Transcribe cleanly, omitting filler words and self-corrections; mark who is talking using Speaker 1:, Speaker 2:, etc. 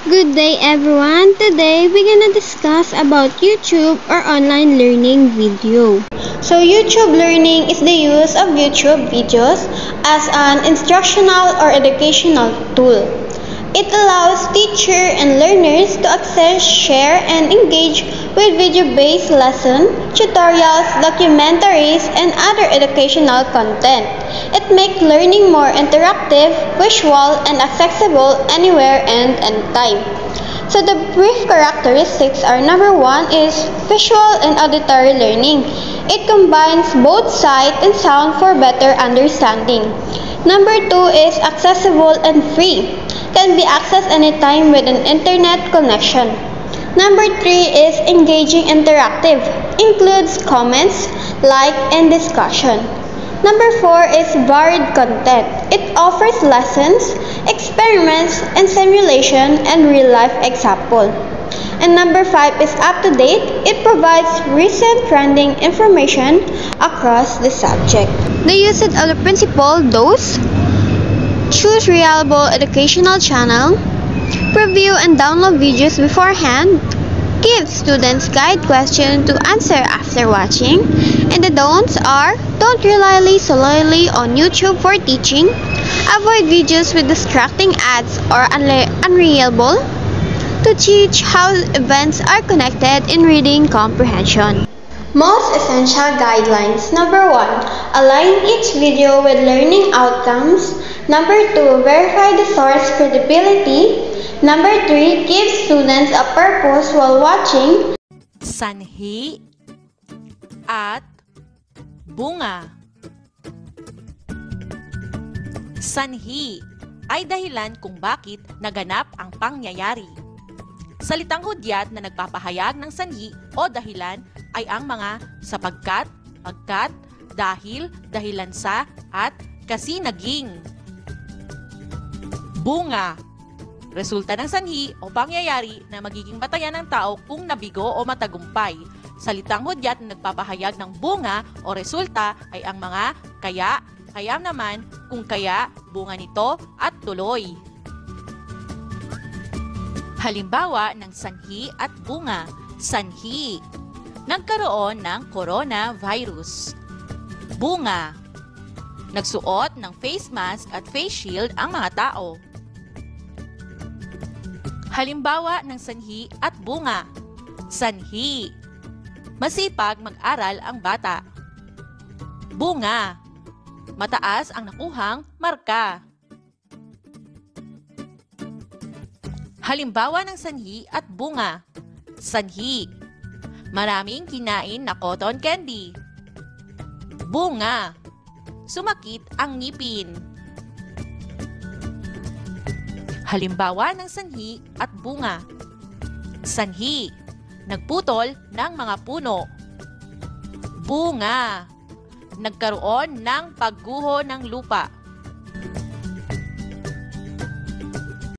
Speaker 1: Good day everyone! Today we're gonna discuss about YouTube or online learning video. So YouTube learning is the use of YouTube videos as an instructional or educational tool. It allows teachers and learners to access, share, and engage with video-based lessons, tutorials, documentaries, and other educational content. It makes learning more interactive, visual, and accessible anywhere and anytime. So the brief characteristics are: number 1 is visual and auditory learning. It combines both sight and sound for better understanding. Number 2 is accessible and free. Can be accessed anytime with an internet connection. Number 3 is engaging interactive. Includes comments, like, and discussion. Number 4 is varied content. It offers lessons, experiments, and simulation and real-life example. And number 5 is up-to-date. It provides recent trending information across the subject. The usage of the principle dose. Choose reliable educational channel. Preview and download videos beforehand. Give students guide questions to answer after watching. And the don'ts are: don't rely solely on YouTube for teaching. Avoid videos with distracting ads or unreliable. To teach how events are connected in reading comprehension. Most essential guidelines. Number 1. Align each video with learning outcomes. Number 2. Verify the source credibility. Number 3. Give students a purpose while watching.
Speaker 2: Sanhi at bunga. Sanhi ay dahilan kung bakit naganap ang pangyayari. Salitang hudyat na nagpapahayag ng sanhi o dahilan ay ang mga sapagkat, pagkat, dahil, dahilan sa, at kasi naging. Bunga, resulta ng sanhi o pangyayari na magiging batayan ng tao kung nabigo o matagumpay. Salitang hudyat na nagpapahayag ng bunga o resulta ay ang mga kaya, kaya naman, kung kaya, bunga nito, at tuloy. Halimbawa ng sanhi at bunga. Sanhi, nagkaroon ng coronavirus. Bunga, nagsuot ng face mask at face shield ang mga tao. Halimbawa ng sanhi at bunga. Sanhi, masipag mag-aral ang bata. Bunga, mataas ang nakuhang marka. Halimbawa ng sanhi at bunga. Sanhi, maraming kinain na cotton candy. Bunga, sumakit ang ngipin. Halimbawa ng sanhi at bunga. Sanhi, nagputol ng mga puno. Bunga, nagkaroon ng pagguho ng lupa.